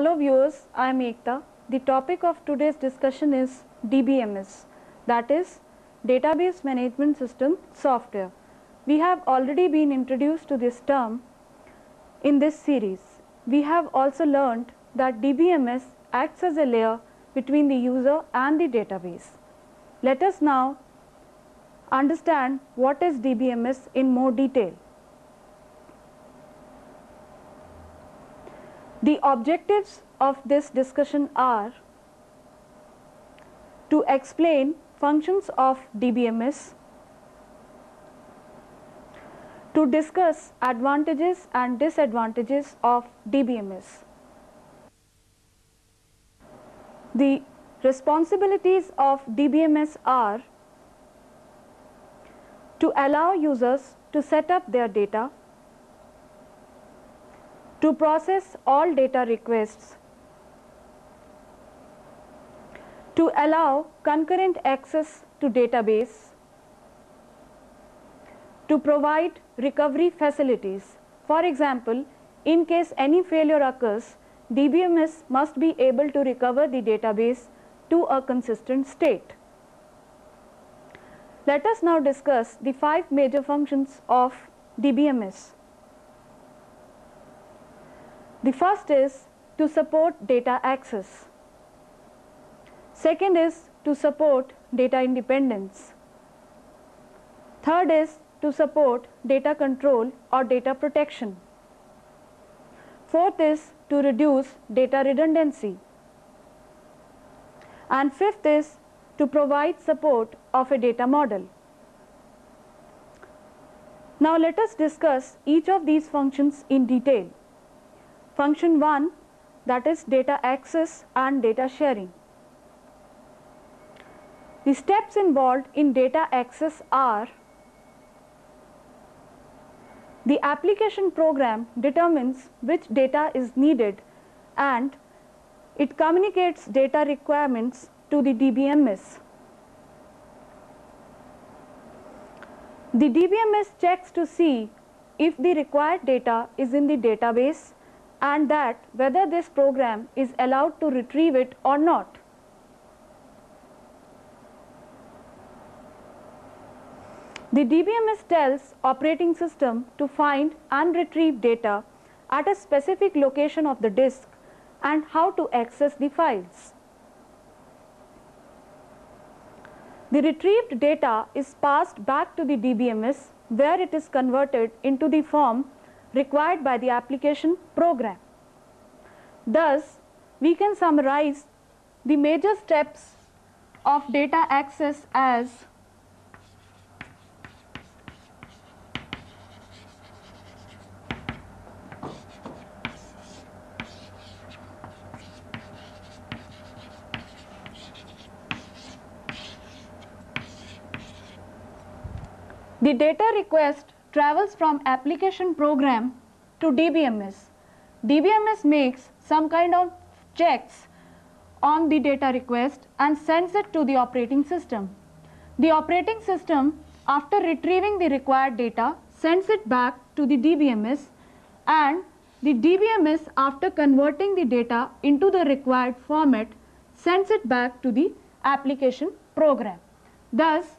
Hello viewers, I am Ekta. The topic of today's discussion is DBMS, that is Database Management System Software. We have already been introduced to this term in this series. We have also learned that DBMS acts as a layer between the user and the database. Let us now understand what is DBMS in more detail. The objectives of this discussion are to explain functions of DBMS, to discuss advantages and disadvantages of DBMS. The responsibilities of DBMS are to allow users to set up their data, to process all data requests, to allow concurrent access to database, to provide recovery facilities. For example, in case any failure occurs, DBMS must be able to recover the database to a consistent state. Let us now discuss the 5 major functions of DBMS. The first is to support data access. Second is to support data independence. Third is to support data control or data protection. Fourth is to reduce data redundancy. And fifth is to provide support of a data model. Now let us discuss each of these functions in detail. Function 1, that is data access and data sharing. The steps involved in data access are: the application program determines which data is needed and it communicates data requirements to the DBMS. The DBMS checks to see if the required data is in the database and that whether this program is allowed to retrieve it or not. The DBMS tells operating system to find and retrieve data at a specific location of the disk and how to access the files. The retrieved data is passed back to the DBMS where it is converted into the form required by the application program. Thus, we can summarize the major steps of data access as: the data request travels from application program to DBMS. DBMS makes some kind of checks on the data request and sends it to the operating system. The operating system, after retrieving the required data, sends it back to the DBMS, and the DBMS, after converting the data into the required format, sends it back to the application program. Thus,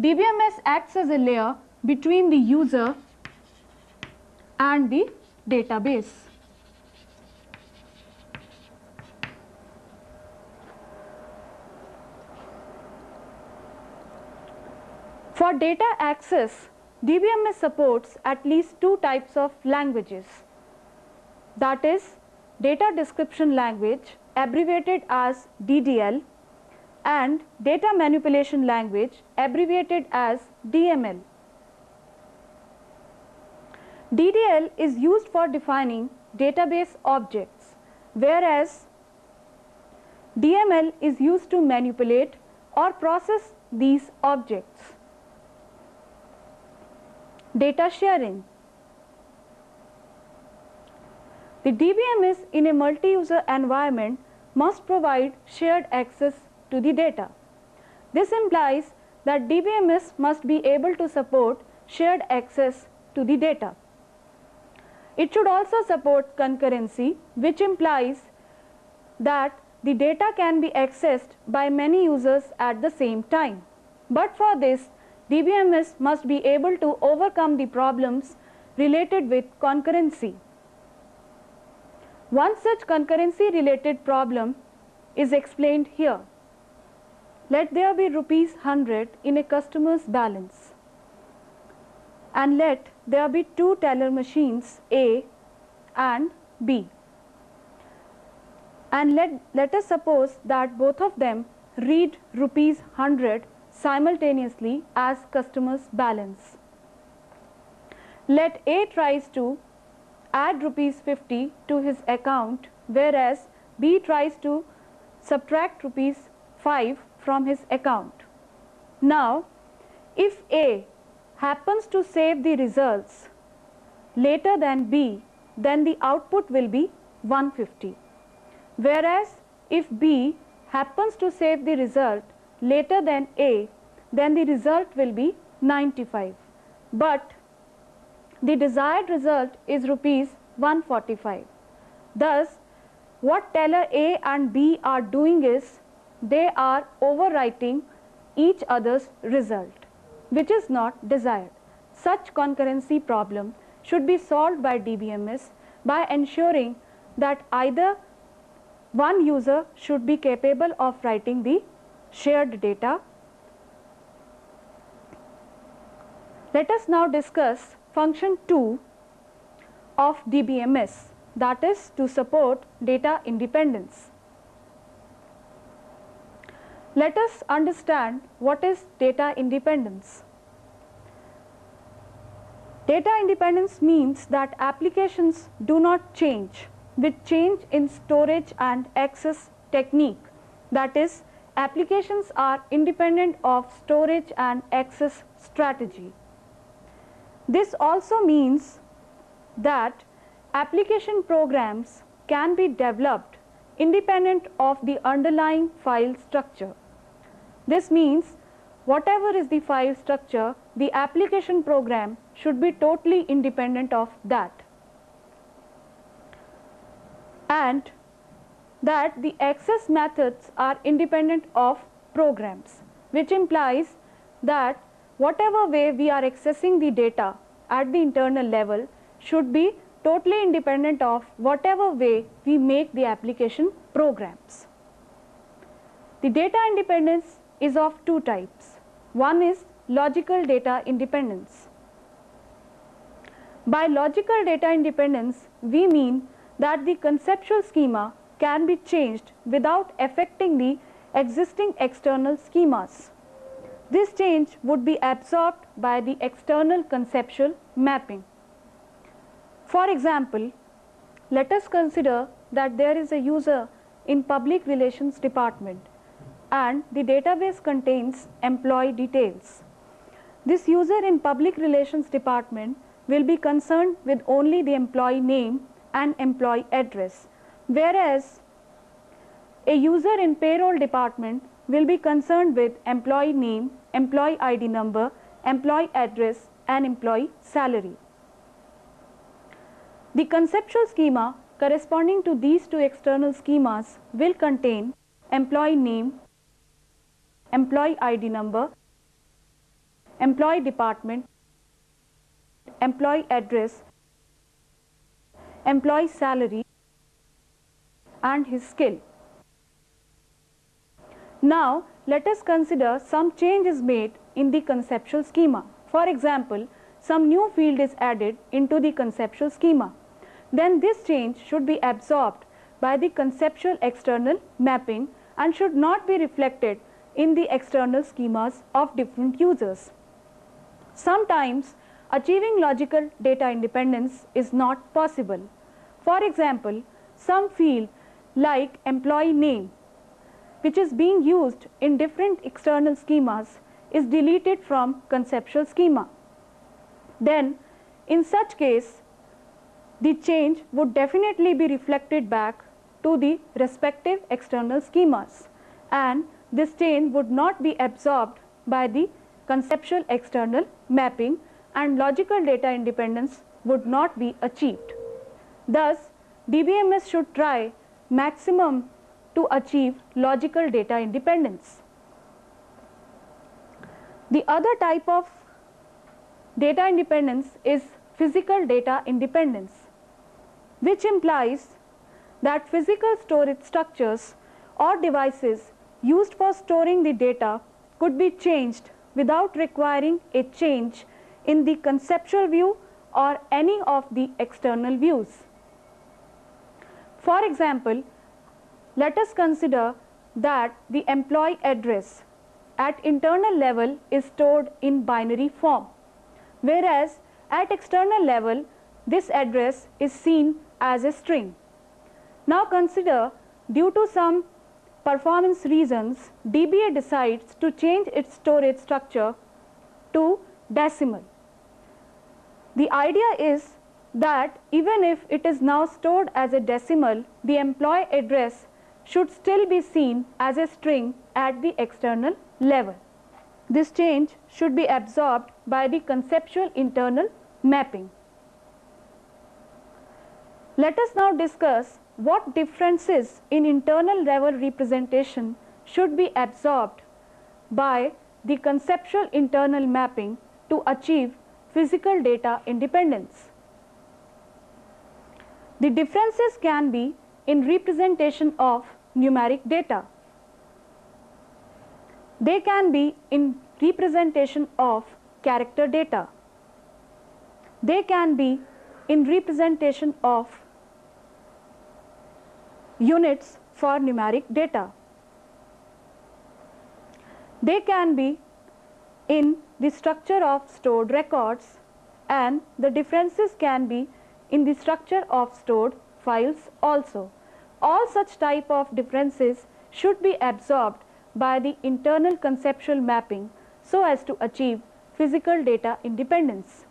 DBMS acts as a layer between the user and the database. For data access, DBMS supports at least 2 types of languages, that is data description language, abbreviated as DDL, and data manipulation language, abbreviated as DML. DDL is used for defining database objects, whereas DML is used to manipulate or process these objects. Data sharing. The DBMS in a multi-user environment must provide shared access to the data. This implies that DBMS must be able to support shared access to the data. It should also support concurrency, which implies that the data can be accessed by many users at the same time. But for this, DBMS must be able to overcome the problems related with concurrency. One such concurrency related problem is explained here. Let there be ₹100 in a customer's balance, and let there be two teller machines A and B. And let us suppose that both of them read ₹100 simultaneously as customer's balance. Let A tries to add ₹50 to his account, whereas B tries to subtract ₹5 from his account. Now, if A happens to save the results later than B, then the output will be 150. Whereas if B happens to save the result later than A, then the result will be 95. But the desired result is ₹145. Thus, what teller A and B are doing is they are overwriting each other's result, which is not desired. Such concurrency problem should be solved by DBMS by ensuring that either one user should be capable of writing the shared data. Let us now discuss function 2 of DBMS, that is to support data independence. Let us understand what is data independence. Data independence means that applications do not change with change in storage and access technique. That is, applications are independent of storage and access strategy. This also means that application programs can be developed independent of the underlying file structure. This means whatever is the file structure, the application program should be totally independent of that, and that the access methods are independent of programs, which implies that whatever way we are accessing the data at the internal level should be totally independent of whatever way we make the application programs. The data independence is of two types. One is logical data independence. By logical data independence, we mean that the conceptual schema can be changed without affecting the existing external schemas. This change would be absorbed by the external conceptual mapping. For example, let us consider that there is a user in public relations department and the database contains employee details. This user in public relations department will be concerned with only the employee name and employee address, whereas a user in payroll department will be concerned with employee name, employee ID number, employee address and employee salary. The conceptual schema corresponding to these two external schemas will contain employee name, employee ID number, employee department, employee address, employee salary and his skill. Now, let us consider some change is made in the conceptual schema. For example, some new field is added into the conceptual schema. Then this change should be absorbed by the conceptual external mapping and should not be reflected in the external schemas of different users. Sometimes achieving logical data independence is not possible. For example, some field like employee name, which is being used in different external schemas, is deleted from conceptual schema. Then, in such case, the change would definitely be reflected back to the respective external schemas, and this change would not be absorbed by the conceptual external mapping and logical data independence would not be achieved. Thus, DBMS should try maximum to achieve logical data independence. The other type of data independence is physical data independence, which implies that physical storage structures or devices used for storing the data could be changed without requiring a change in the conceptual view or any of the external views. For example, let us consider that the employee address at internal level is stored in binary form, whereas at external level this address is seen as a string. Now consider, due to some performance reasons, DBA decides to change its storage structure to decimal. The idea is that even if it is now stored as a decimal, the employee address should still be seen as a string at the external level. This change should be absorbed by the conceptual internal mapping. Let us now discuss what differences in internal level representation should be absorbed by the conceptual internal mapping to achieve physical data independence. The differences can be in representation of numeric data. They can be in representation of character data. They can be in representation of units for numeric data. They can be in the structure of stored records, and the differences can be in the structure of stored files also. All such type of differences should be absorbed by the internal conceptual mapping so as to achieve physical data independence.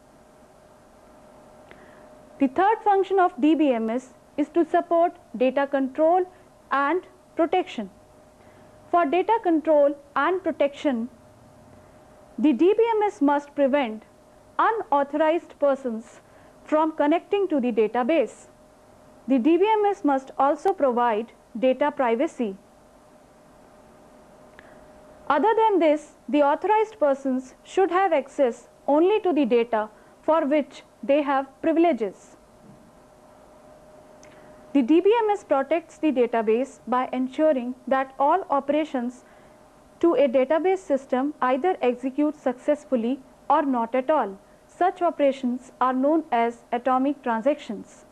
The third function of DBMS is to support data control and protection. For data control and protection, the DBMS must prevent unauthorized persons from connecting to the database. The DBMS must also provide data privacy. Other than this, the authorized persons should have access only to the data for which they have privileges. The DBMS protects the database by ensuring that all operations to a database system either execute successfully or not at all. Such operations are known as atomic transactions.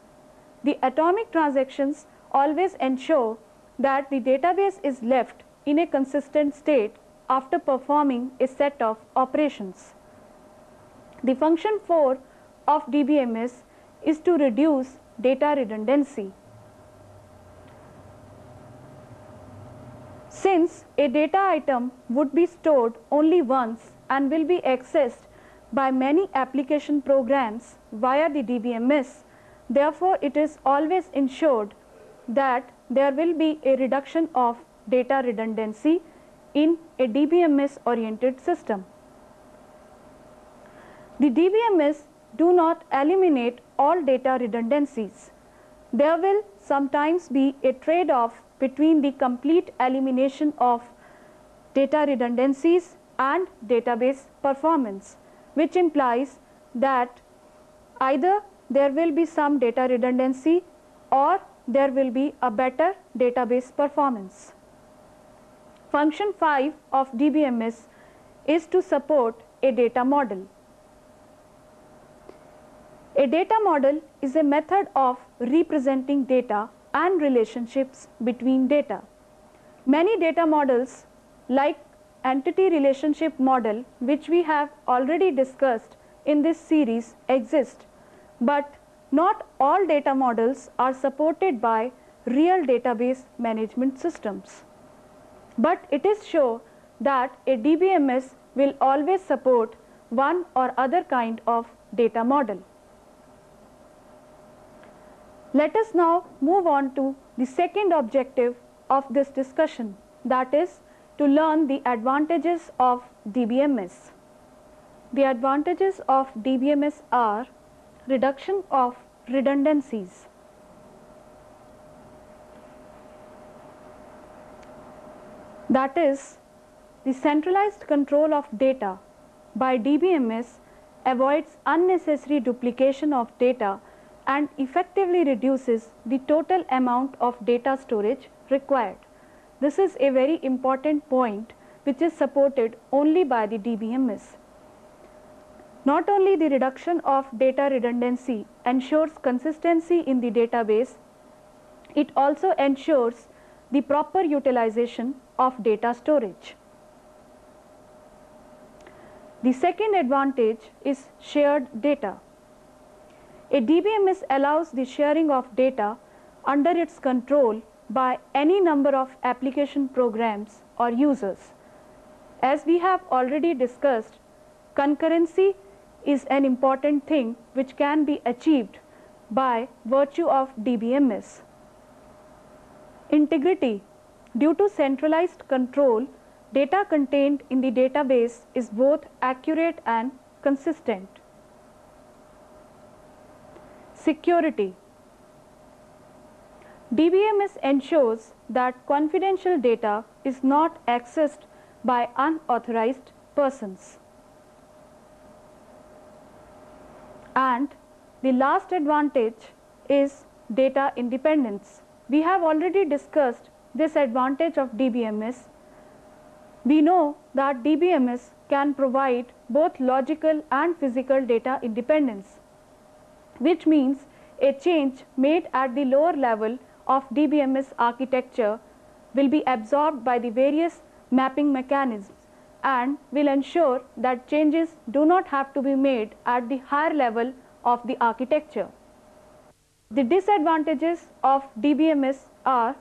The atomic transactions always ensure that the database is left in a consistent state after performing a set of operations. The function 4 of DBMS is to reduce data redundancy. Since a data item would be stored only once and will be accessed by many application programs via the DBMS, therefore it is always ensured that there will be a reduction of data redundancy in a DBMS oriented system. The DBMS do not eliminate all data redundancies. There will sometimes be a trade-off between the complete elimination of data redundancies and database performance, which implies that either there will be some data redundancy or there will be a better database performance. Function 5 of DBMS is to support a data model. A data model is a method of representing data and relationships between data. Many data models like entity relationship model, which we have already discussed in this series, exist, but not all data models are supported by real database management systems. But it is sure that a DBMS will always support one or other kind of data model. Let us now move on to the second objective of this discussion, that is to learn the advantages of DBMS. The advantages of DBMS are reduction of redundancies. That is, the centralized control of data by DBMS avoids unnecessary duplication of data and effectively reduces the total amount of data storage required. This is a very important point which is supported only by the DBMS. Not only the reduction of data redundancy ensures consistency in the database, it also ensures the proper utilization of data storage. The second advantage is shared data. A DBMS allows the sharing of data under its control by any number of application programs or users. As we have already discussed, concurrency is an important thing which can be achieved by virtue of DBMS. Integrity. Due to centralized control, data contained in the database is both accurate and consistent. Security. DBMS ensures that confidential data is not accessed by unauthorized persons. And the last advantage is data independence. We have already discussed this advantage of DBMS. We know that DBMS can provide both logical and physical data independence, which means a change made at the lower level of DBMS architecture will be absorbed by the various mapping mechanisms and will ensure that changes do not have to be made at the higher level of the architecture. The disadvantages of DBMS are: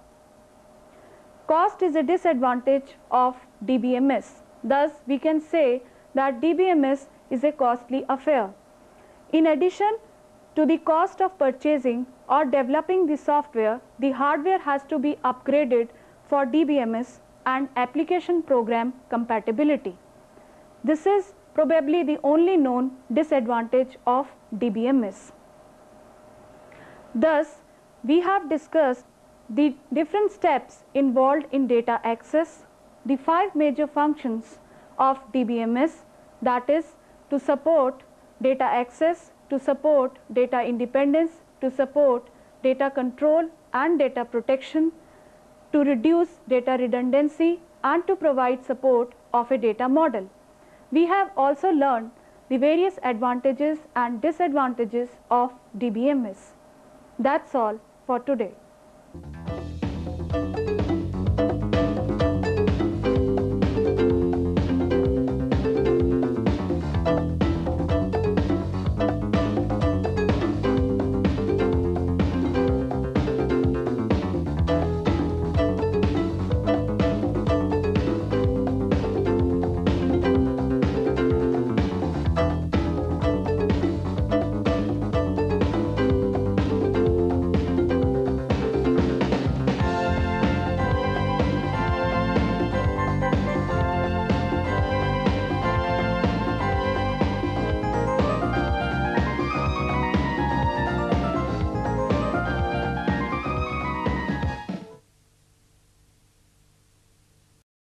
cost is a disadvantage of DBMS. Thus, we can say that DBMS is a costly affair. In addition to the cost of purchasing or developing the software, the hardware has to be upgraded for DBMS and application program compatibility. This is probably the only known disadvantage of DBMS. Thus, we have discussed the different steps involved in data access, the 5 major functions of DBMS, that is, to support data access, to support data independence, to support data control and data protection, to reduce data redundancy, and to provide support of a data model. We have also learned the various advantages and disadvantages of DBMS. That's all for today.